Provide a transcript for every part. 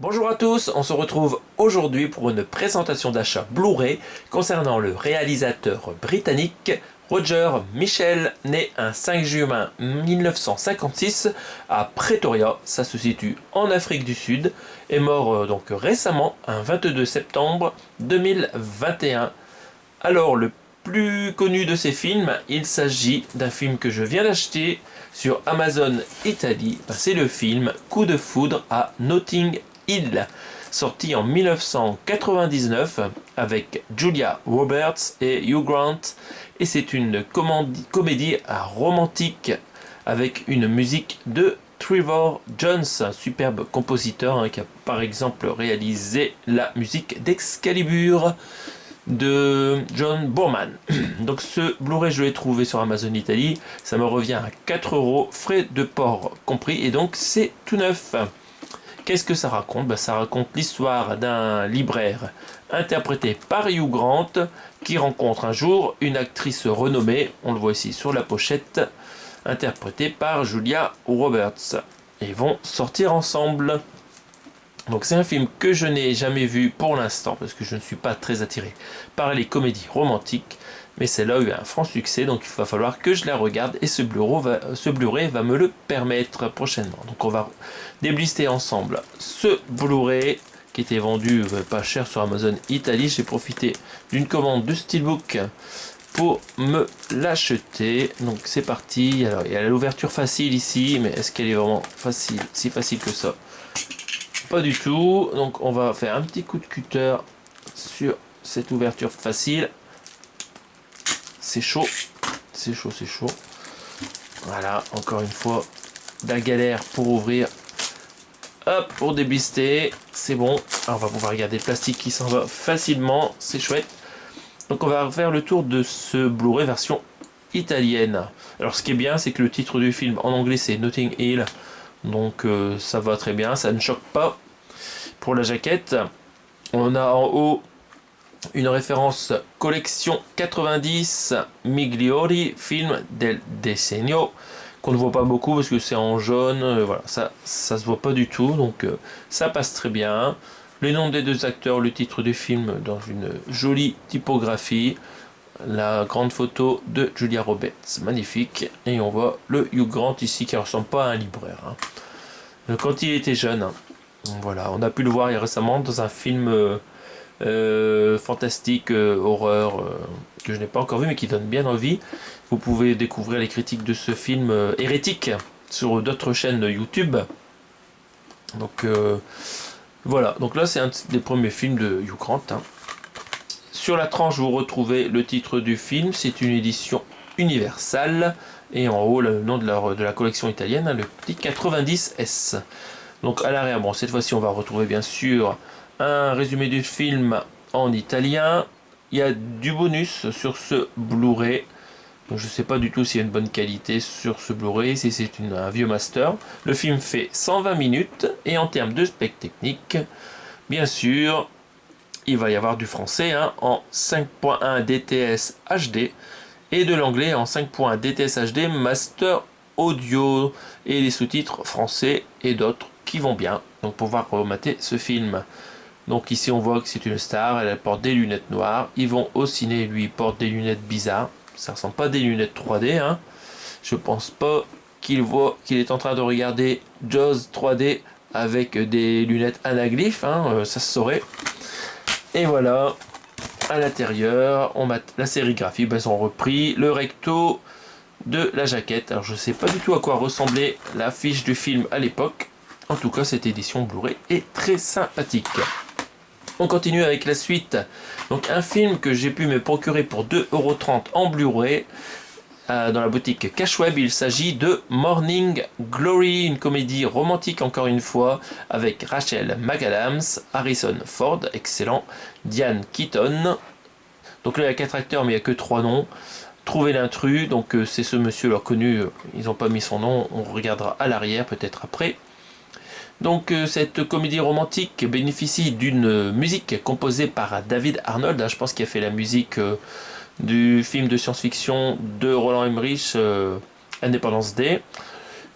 Bonjour à tous, on se retrouve aujourd'hui pour une présentation d'achat Blu-ray concernant le réalisateur britannique Roger Michell, né un 5 juin 1956 à Pretoria, ça se situe en Afrique du Sud, et mort donc récemment, un 22 septembre 2021. Alors le plus connu de ces films, il s'agit d'un film que je viens d'acheter sur Amazon Italie, c'est le film Coup de foudre à Notting Hill, sorti en 1999 avec Julia Roberts et Hugh Grant, et c'est une comédie romantique avec une musique de Trevor Jones, un superbe compositeur qui a par exemple réalisé la musique d'Excalibur de John Boorman. Donc ce Blu-ray je l'ai trouvé sur Amazon Italie, ça me revient à 4 euros, frais de port compris, et donc c'est tout neuf. Qu'est-ce que ça raconte? Ça raconte l'histoire d'un libraire interprété par Hugh Grant qui rencontre un jour une actrice renommée, on le voit ici sur la pochette, interprétée par Julia Roberts. Et ils vont sortir ensemble. Donc c'est un film que je n'ai jamais vu pour l'instant parce que je ne suis pas très attiré par les comédies romantiques, mais celle-là a eu un franc succès, donc il va falloir que je la regarde, et ce Blu-ray va me le permettre prochainement. Donc on va déblister ensemble ce Blu-ray qui était vendu pas cher sur Amazon Italie. J'ai profité d'une commande de Steelbook pour me l'acheter. Donc c'est parti. Alors il y a l'ouverture facile ici, mais est-ce qu'elle est vraiment facile, si facile que ça? Pas du tout. Donc on va faire un petit coup de cutter sur cette ouverture facile. C'est chaud, c'est chaud, c'est chaud. Voilà, encore une fois, la galère pour ouvrir. Hop, pour déblister, c'est bon. Alors, on va pouvoir regarder le plastique qui s'en va facilement, c'est chouette. Donc on va faire le tour de ce Blu-ray version italienne. Alors ce qui est bien, c'est que le titre du film en anglais c'est Notting Hill. Donc ça va très bien, ça ne choque pas. Pour la jaquette, on a en haut une référence collection 90 Migliori film del Decennio, qu'on ne voit pas beaucoup parce que c'est en jaune, voilà, ça se voit pas du tout, donc ça passe très bien. Les noms des deux acteurs, le titre du film dans une jolie typographie, la grande photo de Julia Roberts, magnifique, et on voit le Hugh Grant ici qui ne ressemble pas à un libraire, quand il était jeune. Voilà, on a pu le voir récemment dans un film fantastique, horreur, que je n'ai pas encore vu mais qui donne bien envie. Vous pouvez découvrir les critiques de ce film hérétique sur d'autres chaînes de YouTube. Donc voilà, donc là c'est un des premiers films de Hugh Grant. Sur la tranche vous retrouvez le titre du film, c'est une édition Universal, et en haut le nom de la collection italienne, le petit 90S. Donc à l'arrière, bon, cette fois-ci on va retrouver bien sûr un résumé du film en italien. Il y a du bonus sur ce Blu-ray. Donc je ne sais pas du tout s'il y a une bonne qualité sur ce Blu-ray, si c'est un vieux master. Le film fait 120 minutes, et en termes de spec technique, bien sûr, il va y avoir du français en 5.1 DTS HD et de l'anglais en 5.1 DTS HD Master Audio, et les sous-titres français et d'autres qui vont bien, donc pour pouvoir remater ce film. Donc ici on voit que c'est une star, elle porte des lunettes noires. Yvon au ciné, lui, porte des lunettes bizarres, ça ressemble pas à des lunettes 3D. Je pense pas qu'il est en train de regarder Jaws 3D avec des lunettes anaglyphes, ça se saurait. Et voilà, à l'intérieur, on met la sérigraphie, ils ont repris le recto de la jaquette. Alors je sais pas du tout à quoi ressemblait l'affiche du film à l'époque. En tout cas, cette édition Blu-ray est très sympathique. On continue avec la suite. Donc un film que j'ai pu me procurer pour 2,30 € en Blu-ray dans la boutique Cash Web. Il s'agit de Morning Glory, une comédie romantique encore une fois avec Rachel McAdams, Harrison Ford, excellent, Diane Keaton. Donc là il y a 4 acteurs mais il n'y a que 3 noms. Trouver l'intrus, donc c'est ce monsieur là connu, ils n'ont pas mis son nom, on regardera à l'arrière peut-être après. Donc cette comédie romantique bénéficie d'une musique composée par David Arnold, je pense qu'il a fait la musique du film de science-fiction de Roland Emmerich, Independence Day.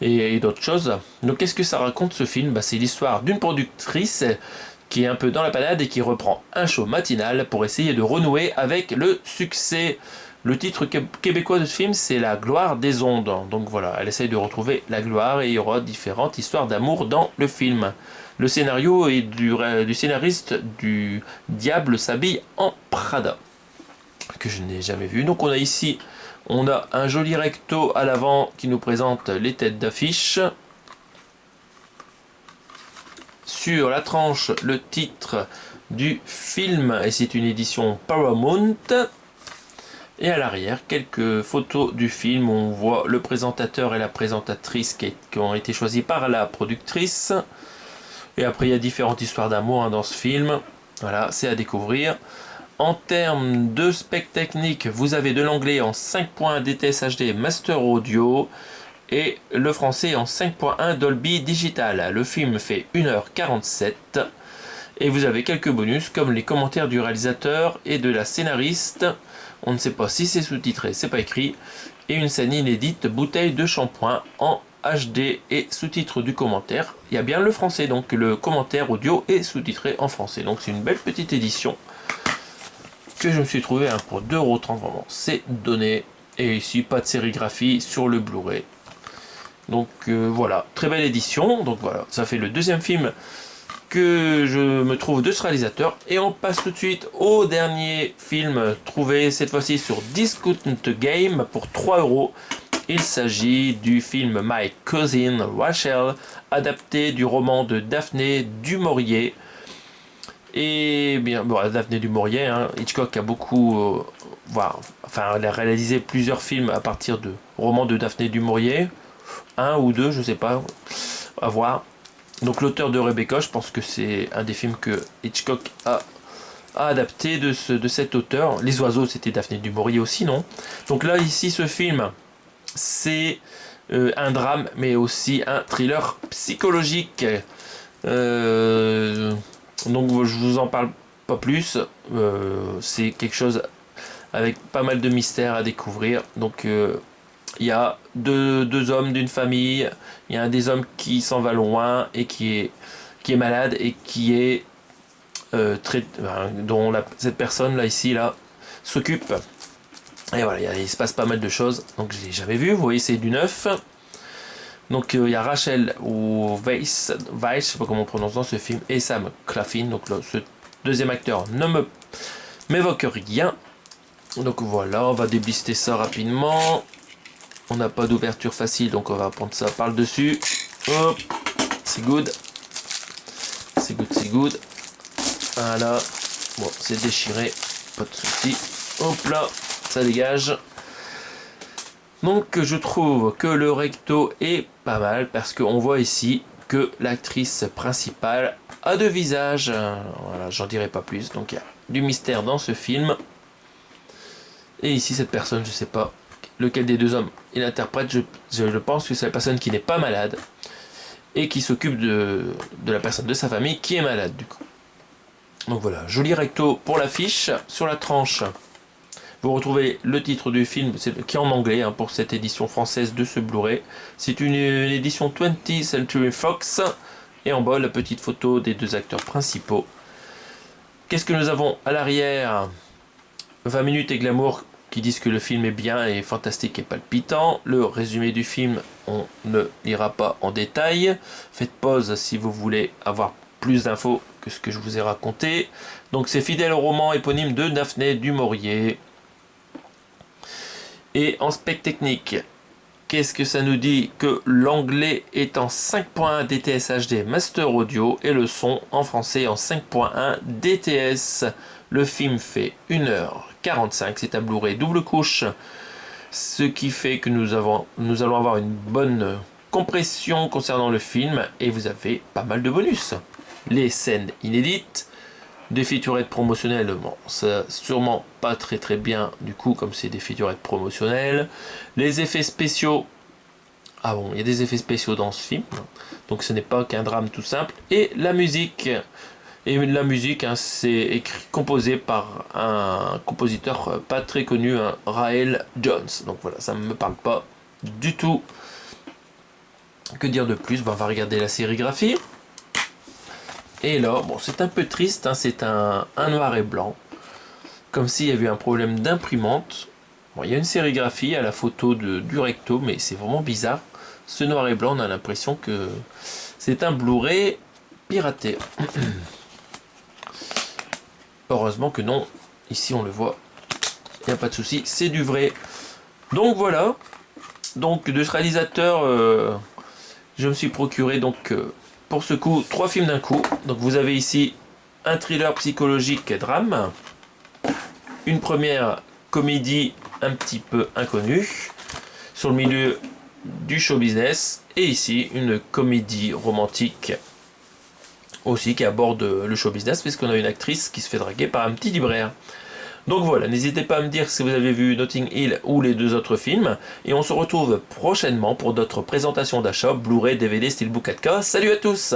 et d'autres choses. Donc qu'est-ce que ça raconte ce film? C'est l'histoire d'une productrice qui est un peu dans la panade et qui reprend un show matinal pour essayer de renouer avec le succès. Le titre québécois de ce film, c'est La gloire des ondes. Donc voilà, elle essaye de retrouver la gloire et il y aura différentes histoires d'amour dans le film. Le scénario est du scénariste du Diable s'habille en Prada, que je n'ai jamais vu. Donc on a un joli recto à l'avant qui nous présente les têtes d'affiche. Sur la tranche, le titre du film, et c'est une édition Paramount. Et à l'arrière, quelques photos du film où on voit le présentateur et la présentatrice qui ont été choisis par la productrice. Et après, il y a différentes histoires d'amour dans ce film. Voilà, c'est à découvrir. En termes de spec technique, vous avez de l'anglais en 5.1 DTS HD Master Audio et le français en 5.1 Dolby Digital. Le film fait 1h47 et vous avez quelques bonus comme les commentaires du réalisateur et de la scénariste. On ne sait pas si c'est sous-titré, c'est pas écrit. Et une scène inédite, bouteille de shampoing en HD et sous-titre du commentaire. Il y a bien le français, donc le commentaire audio est sous-titré en français. Donc c'est une belle petite édition que je me suis trouvé pour 2,30€. Vraiment, c'est donné. Et ici, pas de sérigraphie sur le Blu-ray. Donc voilà, très belle édition. Donc voilà, ça fait le deuxième film que je me trouve de ce réalisateur. Et on passe tout de suite au dernier film trouvé cette fois-ci sur Discount Game pour 3€. Il s'agit du film My Cousin Rachel, adapté du roman de Daphné du Maurier. Et bien, bon, Daphné du Maurier, hein, Hitchcock a beaucoup, elle a réalisé plusieurs films à partir de romans de Daphné du Maurier, un ou deux, je sais pas, à voir. Donc l'auteur de Rebecca, je pense que c'est un des films que Hitchcock a adapté de cet auteur. Les oiseaux, c'était Daphné du Maurier aussi, non? Donc là, ici, ce film, c'est un drame, mais aussi un thriller psychologique. Donc je vous en parle pas plus. C'est quelque chose avec pas mal de mystères à découvrir. Donc il y a deux hommes d'une famille. Il y a un des hommes qui s'en va loin et qui est malade et qui est dont cette personne là ici là s'occupe. Et voilà, il se passe pas mal de choses. Donc je l'ai jamais vu. Vous voyez, c'est du neuf. Donc il y a Rachel ou Weiss, je sais pas comment on prononce dans ce film, et Sam Claflin. Donc là, ce deuxième acteur ne m'évoque rien. Donc voilà, on va déblister ça rapidement. On n'a pas d'ouverture facile, donc on va prendre ça par le dessus. Hop, c'est good. C'est good. Voilà. Bon, c'est déchiré, pas de souci. Hop là, ça dégage. Donc je trouve que le recto est pas mal parce qu'on voit ici que l'actrice principale a deux visages. Voilà, j'en dirai pas plus. Donc il y a du mystère dans ce film. Et ici cette personne, je sais pas lequel des deux hommes il interprète. Je pense que c'est la personne qui n'est pas malade et qui s'occupe de la personne de sa famille qui est malade du coup. Donc voilà, joli recto pour l'affiche. Sur la tranche, vous retrouvez le titre du film qui est en anglais pour cette édition française de ce Blu-ray. C'est une édition 20th Century Fox. Et en bas, la petite photo des deux acteurs principaux. Qu'est-ce que nous avons à l'arrière? 20 minutes et glamour qui disent que le film est bien et fantastique et palpitant. Le résumé du film, on ne lira pas en détail. Faites pause si vous voulez avoir plus d'infos que ce que je vous ai raconté. Donc c'est fidèle au roman éponyme de Daphné du Maurier. Et en spec technique, qu'est-ce que ça nous dit? Que l'anglais est en 5.1 DTS HD Master Audio et le son en français en 5.1 DTS. Le film fait 1h45, c'est un Blu-ray double couche, ce qui fait que nous allons avoir une bonne compression concernant le film et vous avez pas mal de bonus. Les scènes inédites, des featurettes promotionnelles, bon, ça sûrement pas très bien du coup comme c'est des featurettes promotionnelles. Les effets spéciaux, ah bon, il y a des effets spéciaux dans ce film, donc ce n'est pas qu'un drame tout simple. Et la musique, c'est composé par un compositeur pas très connu, Rael Jones. Donc voilà, ça ne me parle pas du tout. Que dire de plus? On va regarder la sérigraphie. Et là, bon, c'est un peu triste, hein, c'est un noir et blanc. Comme s'il y avait un problème d'imprimante. Bon, il y a une sérigraphie à la photo du recto, mais c'est vraiment bizarre. Ce noir et blanc, on a l'impression que c'est un Blu-ray piraté. Heureusement que non. Ici, on le voit. Il n'y a pas de souci, c'est du vrai. Donc voilà. Donc de ce réalisateur, je me suis procuré donc pour ce coup 3 films d'un coup. Donc vous avez ici un thriller psychologique et drame, une première comédie un petit peu inconnue sur le milieu du show business, et ici une comédie romantique aussi qui aborde le show business, puisqu'on a une actrice qui se fait draguer par un petit libraire. Donc voilà, n'hésitez pas à me dire si vous avez vu Notting Hill ou les 2 autres films, et on se retrouve prochainement pour d'autres présentations d'achat Blu-ray, DVD, Steelbook 4K. Salut à tous!